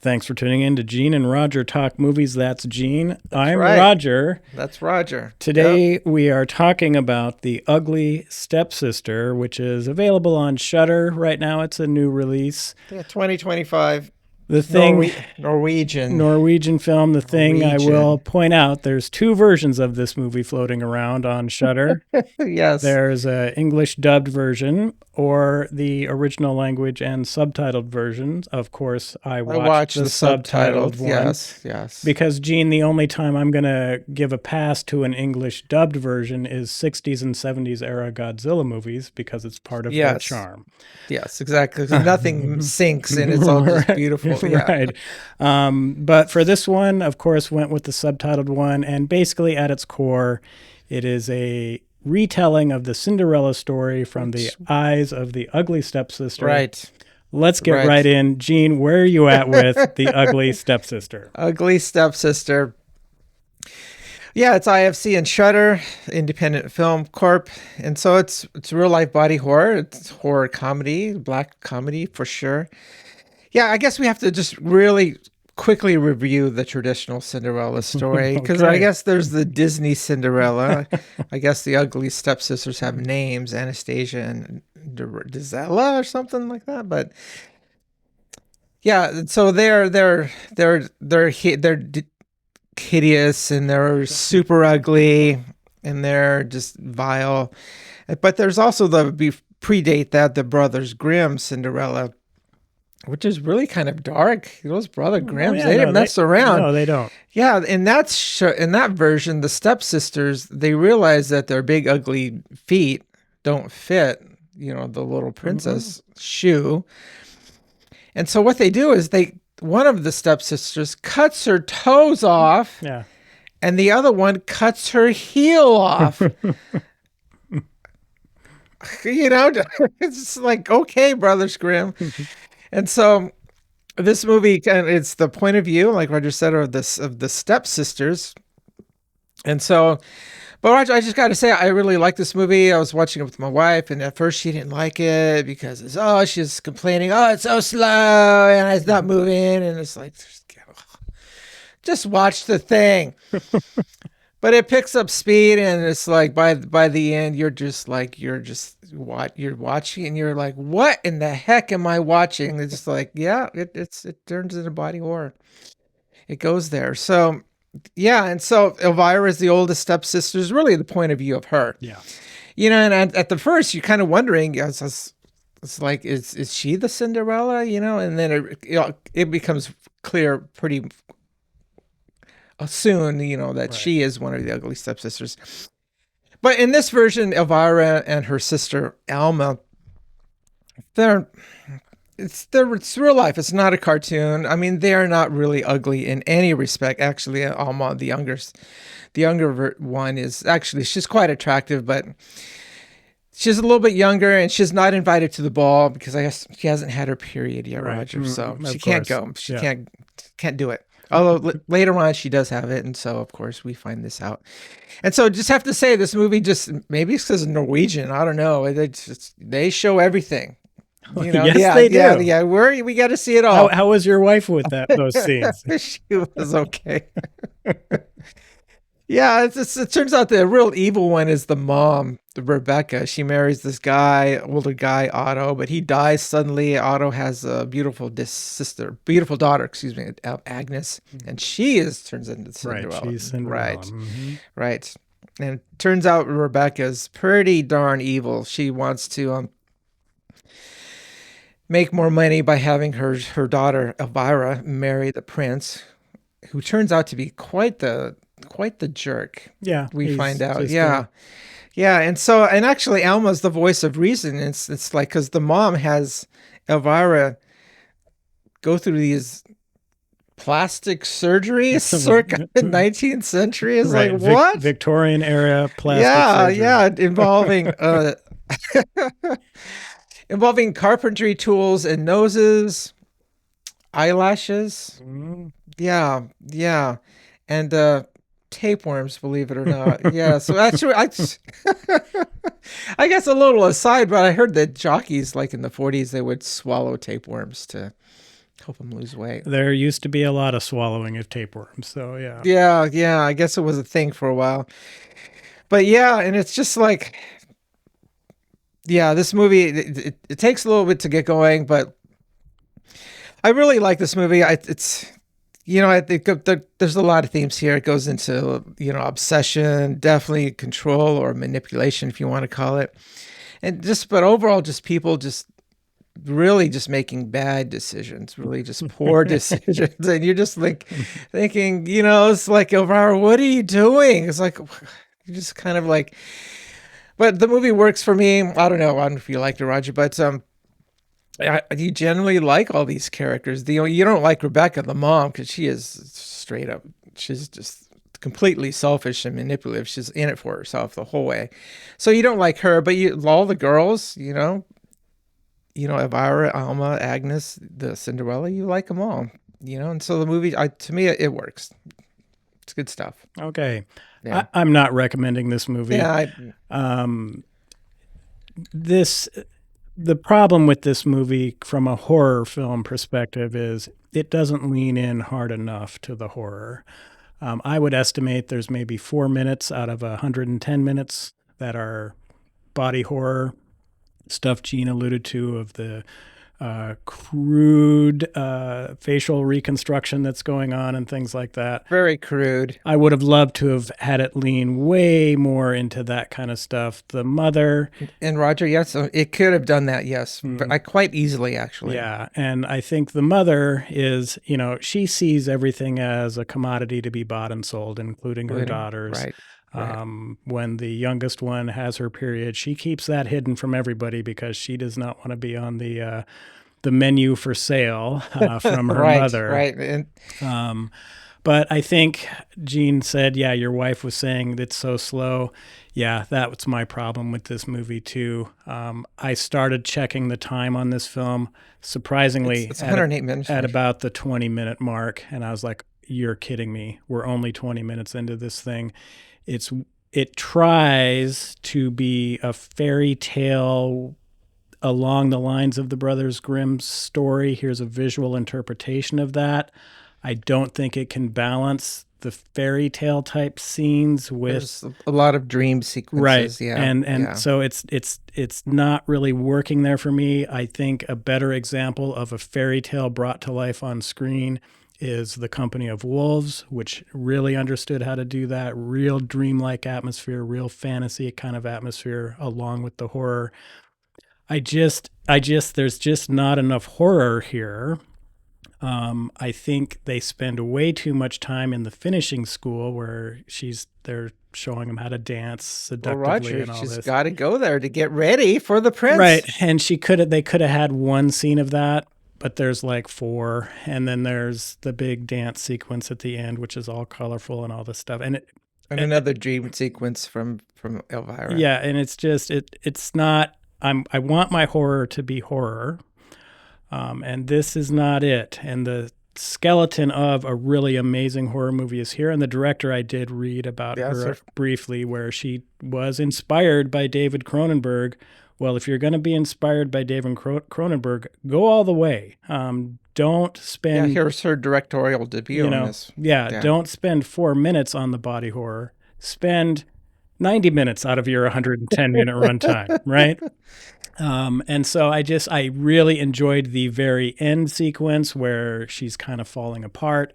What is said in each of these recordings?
Thanks for tuning in to Gene and Roger Talk Movies. That's Gene. I'm right. Roger. That's Roger. Today we are talking about The Ugly Stepsister, which is available on Shudder. Right now it's a new release. Yeah, 2025. The Thing, Norwegian film. The Thing, I will point out, there's two versions of this movie floating around on Shudder. Yes. There's an English dubbed version or the original language and subtitled version. Of course, I watched the subtitled one. Yes. Because, Gene, the only time I'm going to give a pass to an English dubbed version is 60s and 70s era Godzilla movies because it's part of their charm. Yes, exactly. Nothing sinks and it's all just beautiful. Yeah. Right. But for this one, of course, went with the subtitled one. And basically, at its core, it is a retelling of the Cinderella story from the eyes of the ugly stepsister. Right. Let's get right in. Gene, where are you at with The Ugly Stepsister? Ugly Stepsister. Yeah, it's IFC and Shudder, Independent Film Corp. And so it's real life body horror. It's horror comedy, black comedy for sure. Yeah, I guess we have to just really quickly review the traditional Cinderella story because I guess there's the Disney Cinderella. I guess the Ugly Stepsisters have names, Anastasia and Dizella or something like that. But yeah, so they're hideous and they're super ugly and they're just vile. But there's also predate that the Brothers Grimm Cinderella, which is really kind of dark. Those Brother Grimms, they didn't mess around. No, they don't. Yeah, in that version, the stepsisters, they realize that their big ugly feet don't fit, the little princess shoe. And so what they do is one of the stepsisters cuts her toes off. Yeah. And the other one cuts her heel off. It's like, okay, Brothers Grimm. And so this movie, it's the point of view, like Roger said, of the stepsisters. And so, but Roger, I just got to say, I really like this movie. I was watching it with my wife, and at first she didn't like it because she's complaining, it's so slow, and it's not moving, and it's like, just watch the thing. But it picks up speed, and it's like by the end, you're watching, and you're like, what in the heck am I watching? It's just like, yeah, it turns into body horror. It goes there. So yeah, and so Elvira is the oldest stepsister, is really the point of view of her. Yeah, and at the first, you're kind of wondering, it's like, is she the Cinderella? And then it becomes clear pretty soon, that she is one of the ugly stepsisters. But in this version, Elvira and her sister Alma, it's real life. It's not a cartoon. I mean, they are not really ugly in any respect. Actually, Alma, the younger one, she's quite attractive, but she's a little bit younger, and she's not invited to the ball because I guess she hasn't had her period yet, Roger. So she can't go. She can't do it. Although later on she does have it, and so of course we find this out. And so just have to say, this movie maybe it's because of Norwegian. I don't know. They show everything. Yes, they do. Yeah. We got to see it all. How was your wife with those scenes? She was okay. Yeah, it turns out the real evil one is the mom, Rebecca. She marries this older guy, Otto, but he dies suddenly. Otto has a beautiful daughter, Agnes, and she turns into Cinderella. Right, she's Cinderella. Right. And it turns out Rebecca's pretty darn evil. She wants to make more money by having her daughter Elvira marry the prince, who turns out to be quite the jerk. Yeah, we find out. Yeah, and actually Alma's the voice of reason. It's like, because the mom has Elvira go through these plastic surgeries circa 19th century. It's like, what? Victorian era plastic surgery. Yeah, involving involving carpentry tools and noses, eyelashes. Yeah. And tapeworms, believe it or not. Yeah. So actually, I guess a little aside, but I heard that jockeys, like in the 40s, they would swallow tapeworms to Help him lose weight. There used to be a lot of swallowing of tapeworms, so yeah. Yeah, yeah. I guess it was a thing for a while. But yeah, and it's just like, yeah, this movie it takes a little bit to get going, but I really like this movie. It's I think there's a lot of themes here. It goes into obsession, definitely control or manipulation, if you want to call it, and but overall, just people just really just making bad decisions, really just poor decisions, and you're just like thinking, it's like, Elvira, what are you doing? It's like you're just kind of like, but the movie works for me. I don't know if you liked it, Roger, but you generally like all these characters. You don't like Rebecca, the mom, because she is straight up. She's just completely selfish and manipulative. She's in it for herself the whole way. So you don't like her, but all the girls, Elvira, Alma, Agnes, the Cinderella, you like them all. And so the movie, to me, it works. It's good stuff. Okay. Yeah. I'm not recommending this movie. Yeah. The problem with this movie from a horror film perspective is it doesn't lean in hard enough to the horror. I would estimate there's maybe 4 minutes out of 110 minutes that are body horror, stuff Gene alluded to of the crude facial reconstruction that's going on and things like that. Very crude. I would have loved to have had it lean way more into that kind of stuff. The mother. And Roger, yes, it could have done that, yes. Quite easily, actually. Yeah. And I think the mother is, she sees everything as a commodity to be bought and sold, including her daughters. Right. When the youngest one has her period, she keeps that hidden from everybody because she does not want to be on the menu for sale from her mother. Right. But I think Gene said, yeah, your wife was saying it's so slow. Yeah, that was my problem with this movie too. I started checking the time on this film, surprisingly, it's 108 minutes at about the 20-minute mark. And I was like, you're kidding me. We're only 20 minutes into this thing. It tries to be a fairy tale along the lines of the Brothers Grimm's story. Here's a visual interpretation of that. I don't think it can balance the fairy tale type scenes with There's a lot of dream sequences. right. Yeah. And so it's not really working there for me. I think a better example of a fairy tale brought to life on screen is The Company of Wolves, which really understood how to do that. Real dreamlike atmosphere, real fantasy kind of atmosphere along with the horror. There's just not enough horror here. I think they spend way too much time in the finishing school where they're showing him how to dance seductively Roger, and all this. She's got to go there to get ready for the prince. Right. And they could have had one scene of that, but there's like 4. And then there's the big dance sequence at the end, which is all colorful and all this stuff. And another dream sequence from Elvira. Yeah. And it's just, it's not, I want my horror to be horror. And this is not it. And the skeleton of a really amazing horror movie is here. And the director, I did read about her briefly, where she was inspired by David Cronenberg. Well, if you're going to be inspired by David Cronenberg, go all the way. Don't spend... Yeah, here's her directorial debut on this. Yeah, don't spend 4 minutes on the body horror. Spend 90 minutes out of your 110-minute runtime, right? And so I really enjoyed the very end sequence where she's kind of falling apart.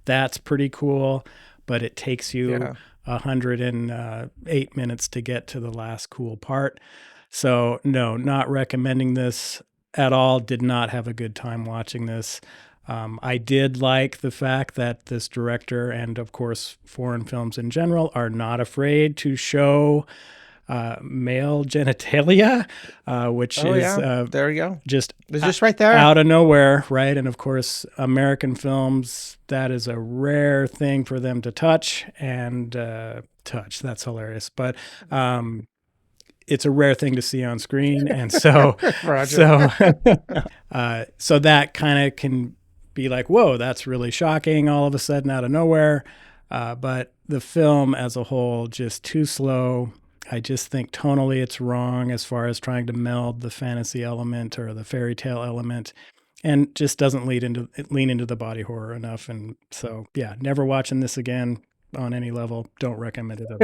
That's pretty cool, but it takes you 108 minutes to get to the last cool part. So no, not recommending this at all. Did not have a good time watching this. I did like the fact that this director, and of course foreign films in general, are not afraid to show male genitalia, which is there you go, just it's just right there out of nowhere, right? And of course, American films, that is a rare thing for them to touch and touch. That's hilarious, but it's a rare thing to see on screen, and so so that kind of can be like, whoa, that's really shocking all of a sudden out of nowhere. But the film as a whole, just too slow. I just think tonally it's wrong as far as trying to meld the fantasy element or the fairy tale element and just doesn't lean into the body horror enough. And so, yeah, never watching this again on any level. Don't recommend it at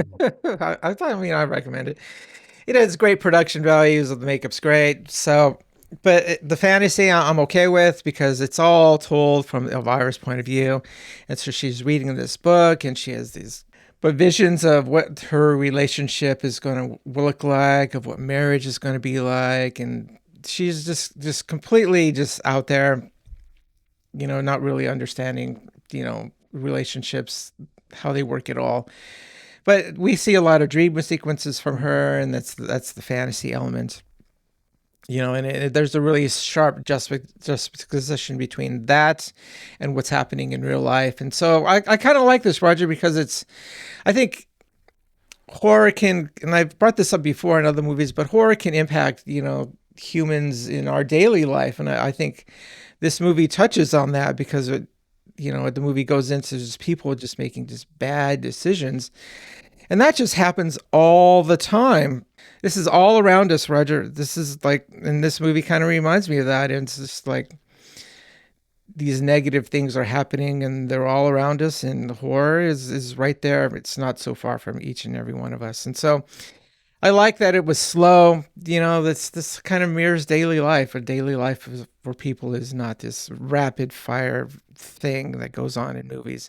all. I recommend it. It has great production values. The makeup's great. So, but the fantasy I'm okay with because it's all told from Elvira's point of view. And so she's reading this book and she has these but visions of what her relationship is going to look like, of what marriage is going to be like. And she's just completely just out there, not really understanding, relationships, how they work at all. But we see a lot of dream sequences from her, and that's the fantasy element. There's a really sharp juxtaposition between that and what's happening in real life. And so I kind of like this, Roger, because I think horror can, and I've brought this up before in other movies, but horror can impact, humans in our daily life. And I think this movie touches on that because the movie goes into just people just making just bad decisions. And that just happens all the time. This is all around us, Roger. This is like, and this movie kind of reminds me of that. And it's just like these negative things are happening and they're all around us. And the horror is right there. It's not so far from each and every one of us. And so I like that it was slow. This kind of mirrors daily life. A daily life for people is not this rapid fire thing that goes on in movies.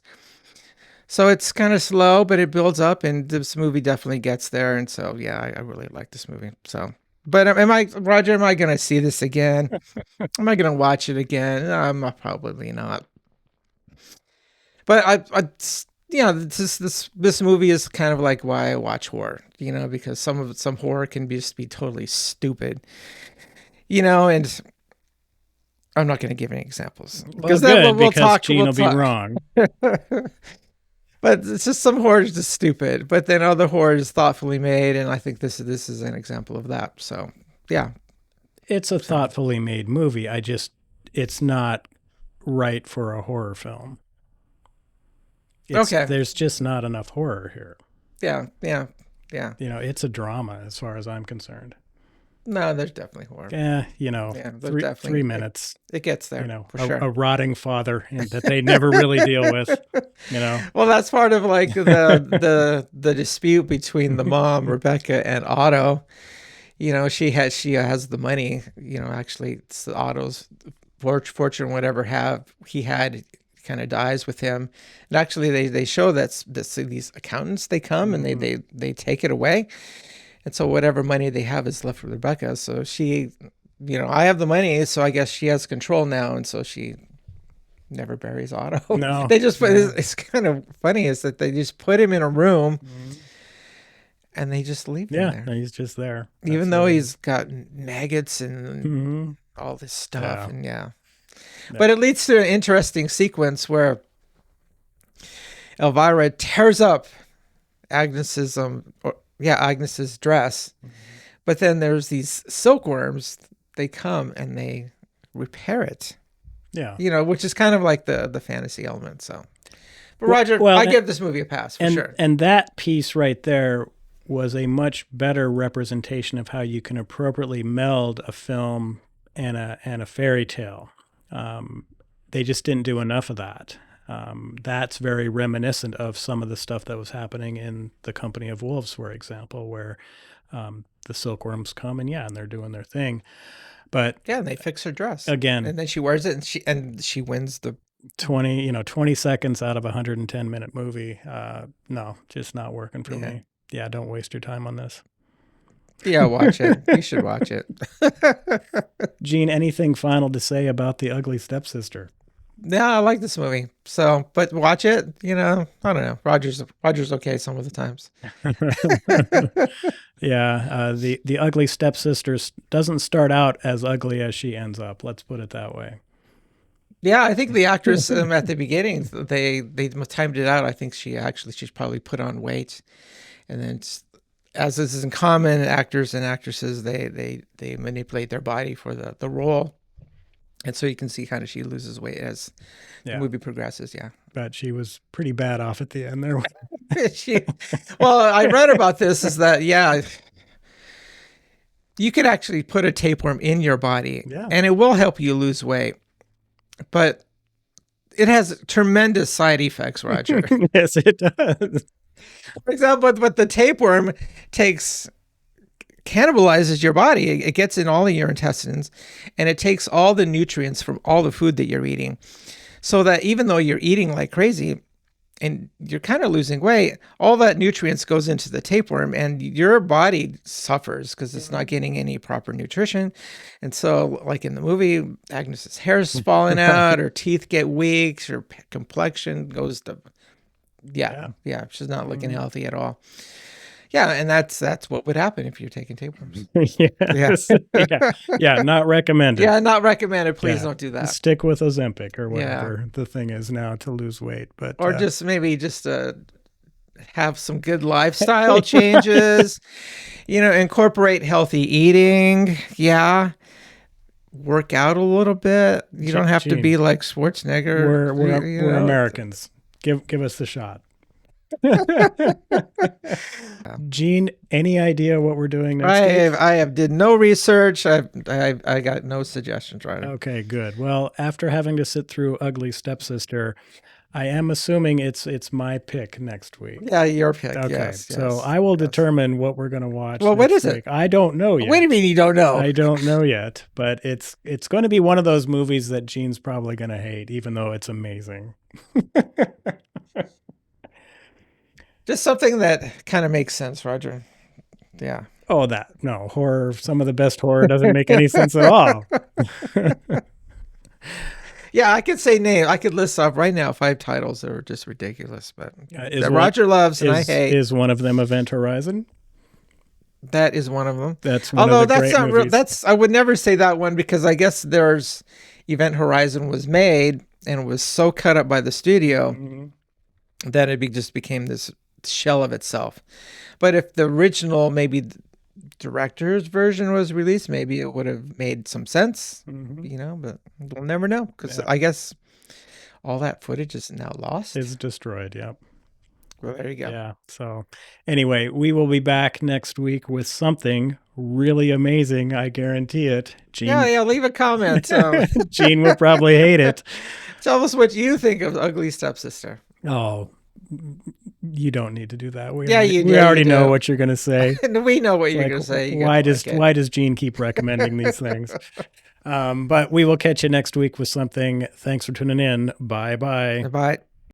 So it's kind of slow, but it builds up, and this movie definitely gets there. And so, yeah, I really like this movie. So, but Roger, am I going to see this again? Am I going to watch it again? Probably not. But this movie is kind of like why I watch horror, because some horror can just be totally stupid, and I'm not going to give any examples because we'll talk. Gene will be wrong. But it's just some horror is just stupid, but then other horror is thoughtfully made, and I think this is an example of that. So, yeah, it's a thoughtfully made movie. It's not right for a horror film. Okay, there's just not enough horror here. Yeah. It's a drama as far as I'm concerned. No, there's definitely horror. Yeah, 3 minutes. It gets there, for sure. A rotting father that they never really deal with. Well, that's part of like the dispute between the mom, Rebecca, and Otto. She has the money. Actually, it's Otto's fortune, whatever he had, kind of dies with him. And actually, they show that these accountants, they come and they take it away. And so whatever money they have is left for Rebecca. So she, I have the money, so I guess she has control now. And so she never buries Otto. No. They just, it's kind of funny is that they just put him in a room and they just leave him there. Yeah, he's just there. Even though he's got maggots and all this stuff. Yeah. And But it leads to an interesting sequence where Elvira tears up Agnes's dress, but then there's these silkworms. They come and they repair it. Yeah, which is kind of like the fantasy element. So, but Roger, I give this movie a pass for sure. And that piece right there was a much better representation of how you can appropriately meld a film and a fairy tale. They just didn't do enough of that. That's very reminiscent of some of the stuff that was happening in The Company of Wolves, for example, where the silkworms come and they're doing their thing. But and they fix her dress again, and then she wears it and she wins the 20 seconds out of a 110-minute movie. No, just not working for me. Yeah, don't waste your time on this. Yeah, watch it. You should watch it. Gene, anything final to say about The Ugly Stepsister? Yeah, I like this movie. So, but watch it. I don't know. Roger's okay some of the times. Yeah, the Ugly Stepsister doesn't start out as ugly as she ends up. Let's put it that way. Yeah, I think the actress at the beginning they timed it out. I think she's probably put on weight, and then as this is in common, actors and actresses they manipulate their body for the role. And so you can see kind of she loses weight as the movie progresses, yeah. But she was pretty bad off at the end there. Well, I read about this is that, you could actually put a tapeworm in your body and it will help you lose weight. but it has tremendous side effects, Roger. Yes, it does. For example, but the tapeworm takes cannibalizes your body. It gets in all of your intestines, and it takes all the nutrients from all the food that you're eating. So that even though you're eating like crazy and you're kind of losing weight, all that nutrients goes into the tapeworm, and your body suffers because it's not getting any proper nutrition. And so, like in the movie, Agnes's hair's falling out, her teeth get weak, her complexion goes to yeah, she's not looking healthy at all. Yeah, and that's what would happen if you're taking tapeworms. Yes. Yeah, not recommended. Yeah, not recommended. Please don't do that. Stick with Ozempic or whatever the thing is now to lose weight. But or just have some good lifestyle changes. Incorporate healthy eating. Yeah. Work out a little bit. You don't have to be like Schwarzenegger. We're Americans. Give us the shot. Gene, any idea what we're doing next week? I did no research. I got no suggestions, right? Okay, good. Well, after having to sit through Ugly Stepsister, I am assuming it's my pick next week. Yeah, your pick. Okay, yes, so I will determine what we're going to watch. Well, what is it? I don't know yet. What do you mean you don't know? I don't know yet, but it's going to be one of those movies that Gene's probably going to hate, even though it's amazing. Just something that kind of makes sense, Roger. Yeah. Oh, horror. Some of the best horror doesn't make any sense at all. Yeah, I could say name. I could list off right now 5 titles that are just ridiculous, but that Roger loves and I hate. Is one of them Event Horizon? That is one of them. That's one of the great movies. I would never say that one because I guess there's Event Horizon was made and it was so cut up by the studio that it just became this shell of itself. But if the original maybe director's version was released, maybe it would have made some sense, but we'll never know because I guess all that footage is now lost. It's destroyed. Yep. Well, there you go. Yeah. So anyway, we will be back next week with something really amazing. I guarantee it. Gene, yeah. Leave a comment. Gene will probably hate it. Tell us what you think of Ugly Stepsister. Oh, you don't need to do that. We already know what you're going to say. We know what you're going to say. Why does Gene keep recommending these things? But we will catch you next week with something. Thanks for tuning in. Bye-bye. Bye.